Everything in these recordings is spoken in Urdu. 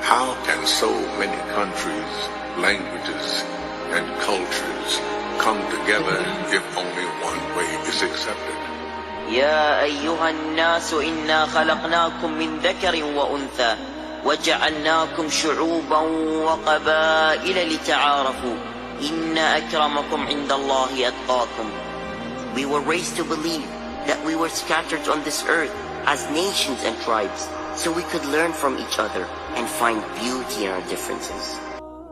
How can so many countries, languages, and cultures come together if only one way is accepted? يا أيها الناس إنا خلقناكم من ذكر وأنثى وجعلناكم شعوبا وقبائل لتعارفوا إن أكرمكم عند الله أتقاكم. We were raised to believe that we were scattered on this earth as nations and tribes, so we could learn from each other and find beauty in our differences.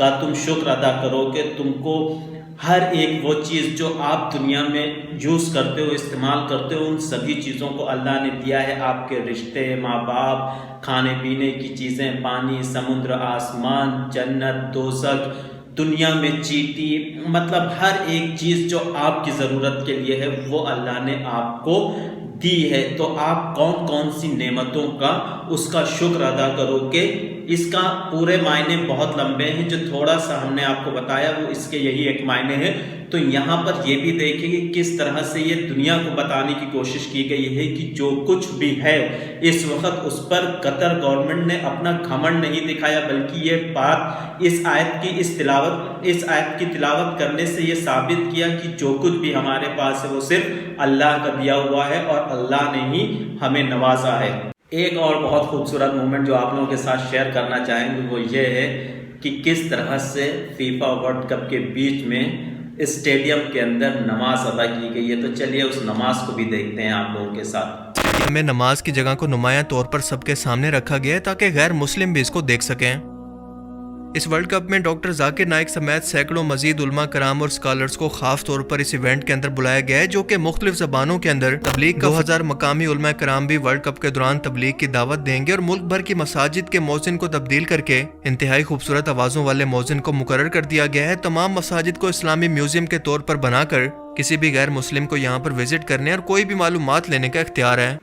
کا تم شکر ادا کرو کہ تم کو ہر ایک وہ چیز جو آپ دنیا میں یوز کرتے ہو، استعمال کرتے ہو، ان سبھی چیزوں کو اللہ نے دیا ہے. آپ کے رشتے، ماں باپ، کھانے پینے کی چیزیں، پانی، سمندر، آسمان، جنت، دوزخ، دنیا میں چیٹی، مطلب ہر ایک چیز جو آپ کی ضرورت کے لیے ہے وہ اللہ نے آپ کو دی ہے. تو آپ کون کون سی نعمتوں کا اس کا شکر ادا کرو کہ اس کا پورے معنی بہت لمبے ہیں، جو تھوڑا سا ہم نے آپ کو بتایا وہ اس کے یہی ایک معنی ہے. تو یہاں پر یہ بھی دیکھیں کہ کس طرح سے یہ دنیا کو بتانے کی کوشش کی گئی ہے کہ جو کچھ بھی ہے اس وقت اس پر قطر گورنمنٹ نے اپنا گھمنڈ نہیں دکھایا، بلکہ یہ بات اس آیت کی تلاوت کرنے سے یہ ثابت کیا کہ جو کچھ بھی ہمارے پاس ہے وہ صرف اللہ کا دیا ہوا ہے اور اللہ نے ہی ہمیں نوازا ہے. ایک اور بہت خوبصورت مومنٹ جو آپ لوگوں کے ساتھ شیئر کرنا چاہیں گے وہ یہ ہے کہ کس طرح سے فیفا ورلڈ کپ کے بیچ میں اسٹیڈیم کے اندر نماز ادا کی گئی ہے. تو چلیے اس نماز کو بھی دیکھتے ہیں آپ لوگوں کے ساتھ. اسٹیڈیم میں نماز کی جگہ کو نمایاں طور پر سب کے سامنے رکھا گیا ہے تاکہ غیر مسلم بھی اس کو دیکھ سکیں. اس ورلڈ کپ میں ڈاکٹر ذاکر نائک سمیت سینکڑوں مزید علماء کرام اور اسکالرز کو خاص طور پر اس ایونٹ کے اندر بلایا گیا ہے، جو کہ مختلف زبانوں کے اندر تبلیغ کا 2000 مقامی علماء کرام بھی ورلڈ کپ کے دوران تبلیغ کی دعوت دیں گے اور ملک بھر کی مساجد کے مؤذن کو تبدیل کر کے انتہائی خوبصورت آوازوں والے مؤذن کو مقرر کر دیا گیا ہے. تمام مساجد کو اسلامی میوزیم کے طور پر بنا کر کسی بھی غیر مسلم کو یہاں پر وزٹ کرنے اور کوئی بھی معلومات لینے کا اختیار ہے.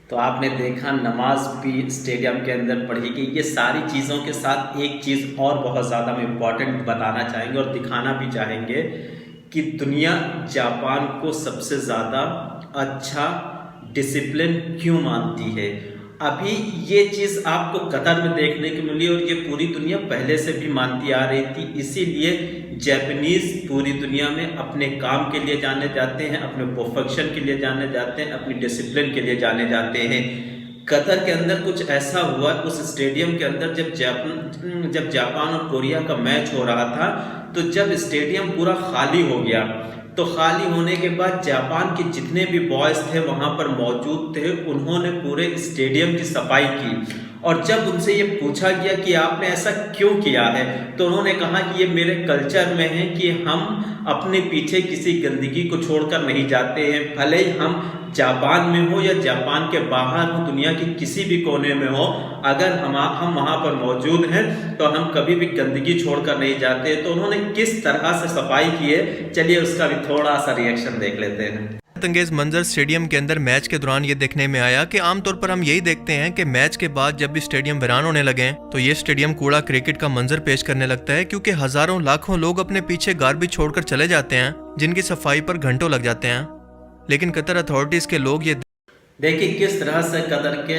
تو آپ نے دیکھا نماز بھی اسٹیڈیم کے اندر پڑھی گئی. یہ ساری چیزوں کے ساتھ ایک چیز اور بہت زیادہ ہم امپورٹنٹ بتانا چاہیں گے اور دکھانا بھی چاہیں گے کہ دنیا جاپان کو سب سے زیادہ اچھا ڈسپلن کیوں مانتی ہے. ابھی یہ چیز آپ کو قطر میں دیکھنے کو ملی اور یہ پوری دنیا پہلے سے بھی مانتی آ رہی تھی. اسی لیے جیپنیز پوری دنیا میں اپنے کام کے لیے جانے جاتے ہیں، اپنے پرفیکشن کے لیے جانے جاتے ہیں، اپنی ڈسپلن کے لیے جانے جاتے ہیں. قطر کے اندر کچھ ایسا ہوا اس اسٹیڈیم کے اندر جب جاپان اور کوریا کا میچ ہو رہا تھا تو جب اسٹیڈیم پورا خالی ہو گیا تو خالی ہونے کے بعد جاپان کے جتنے بھی بوائز تھے وہاں پر موجود تھے، انہوں نے پورے اسٹیڈیم کی صفائی کی. اور جب ان سے یہ پوچھا گیا کہ آپ نے ایسا کیوں کیا ہے تو انہوں نے کہا کہ یہ میرے کلچر میں ہے کہ ہم اپنے پیچھے کسی گندگی کو چھوڑ کر نہیں جاتے ہیں. بھلے ہی ہم جاپان میں ہو یا جاپان کے باہر ہو، دنیا کے کسی بھی کونے میں ہو، اگر ہم وہاں پر موجود ہیں تو ہم کبھی بھی گندگی چھوڑ کر نہیں جاتے. تو انہوں نے کس طرح سے صفائی کی ہے، چلیے اس کا بھی تھوڑا سا ریئیکشن دیکھ لیتے ہیں. انگیز منظر اسٹیڈیم کے اندر میچ کے دوران یہ دیکھنے میں آیا کہ عام طور پر ہم یہی دیکھتے ہیں کہ میچ کے بعد جب بھی اسٹیڈیم ویران ہونے لگے تو یہ اسٹیڈیم کوڑا کرکٹ کا منظر پیش کرنے لگتا ہے، کیونکہ ہزاروں لاکھوں لوگ اپنے پیچھے گاربیج چھوڑ کر چلے جاتے ہیں جن کی صفائی پر گھنٹوں لگ جاتے ہیں. لیکن قطر اتھارٹیز کے لوگ یہ دیکھیں کس طرح سے قطر کے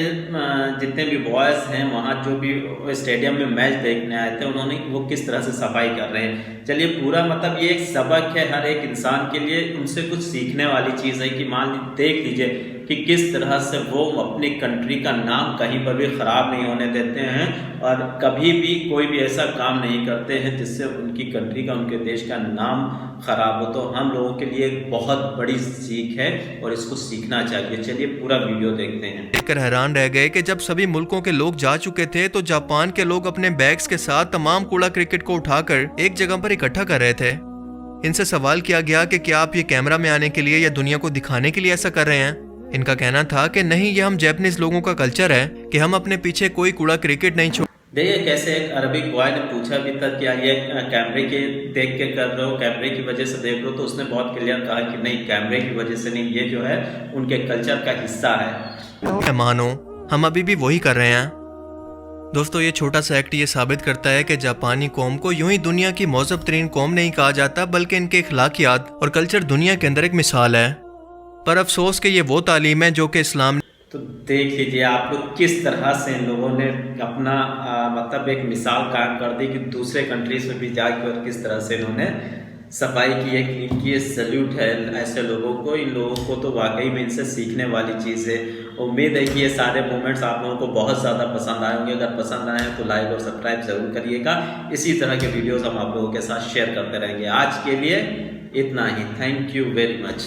جتنے بھی بوائز ہیں وہاں جو بھی اسٹیڈیم میں میچ دیکھنے آئے تھے انہوں نے وہ کس طرح سے صفائی کر رہے ہیں. چلیے پورا مطلب یہ ایک سبق ہے ہر ایک انسان کے لیے، ان سے کچھ سیکھنے والی چیز ہے کہ دیکھ لیجئے کہ کس طرح سے وہ اپنی کنٹری کا نام کہیں پر بھی خراب نہیں ہونے دیتے ہیں اور کبھی بھی کوئی بھی ایسا کام نہیں کرتے ہیں جس سے ان کی کنٹری کا، ان کے دیش کا نام خراب ہو. تو ہم لوگوں کے لیے ایک بہت بڑی سیکھ ہے اور اس کو سیکھنا چاہیے. چلیے پورا ویڈیو دیکھتے ہیں. دیکھ کر حیران رہ گئے کہ جب سبھی ملکوں کے لوگ جا چکے تھے تو جاپان کے لوگ اپنے بیگز کے ساتھ تمام کوڑا کرکٹ کو اٹھا کر ایک جگہ پر اکٹھا کر رہے تھے. ان سے سوال کیا گیا کہ کیا آپ یہ کیمرہ میں آنے کے لیے یا دنیا کو دکھانے کے لیے ایسا کر رہے ہیں؟ ان کا کہنا تھا کہ نہیں، یہ ہم جیپنیز لوگوں کا کلچر ہے کہ ہم اپنے پیچھے کوئی کوڑا کرکٹ نہیں چھوڑ. دیکھیے کیسے ایک عربک بوائے نے پوچھا بھی تھا کیا یہ کیمرے کے دیکھ کے کر رہے ہو، کیمرے کی وجہ سے دیکھ رہے ہو، تو اس نے بہت کلیئر کہا کہ نہیں، کیمرے کی وجہ سے نہیں، یہ جو ہے ان کے کلچر کا حصہ ہے. مانو ہم ابھی بھی وہی کر رہے ہیں. دوستو یہ چھوٹا سا ایکٹ یہ ثابت کرتا ہے کہ جاپانی قوم کو یوں ہی دنیا کی مہذب ترین قوم نہیں کہا جاتا، بلکہ ان کے اخلاقیات اور کلچر دنیا کے اندر ایک مثال ہے. پر افسوس کہ یہ وہ تعلیم ہے جو کہ اسلام. تو دیکھ لیجیے آپ لوگ کس طرح سے ان لوگوں نے اپنا مطلب ایک مثال قائم کر دی کہ دوسرے کنٹریز میں بھی جا کے اور کس طرح سے انہوں نے صفائی کی ہے، کلین کی ہے. سیلیوٹ ہے ایسے لوگوں کو. ان لوگوں کو تو واقعی میں ان سے سیکھنے والی چیز ہے. امید ہے کہ یہ سارے مومنٹس آپ لوگوں کو بہت زیادہ پسند آئے ہوں گے. اگر پسند آئے تو لائک اور سبسکرائب ضرور کریے گا. اسی طرح کے ویڈیوز ہم آپ لوگوں کے ساتھ شیئر کرتے رہیں گے. آج کے لیے اتنا ہی. Thank you very much.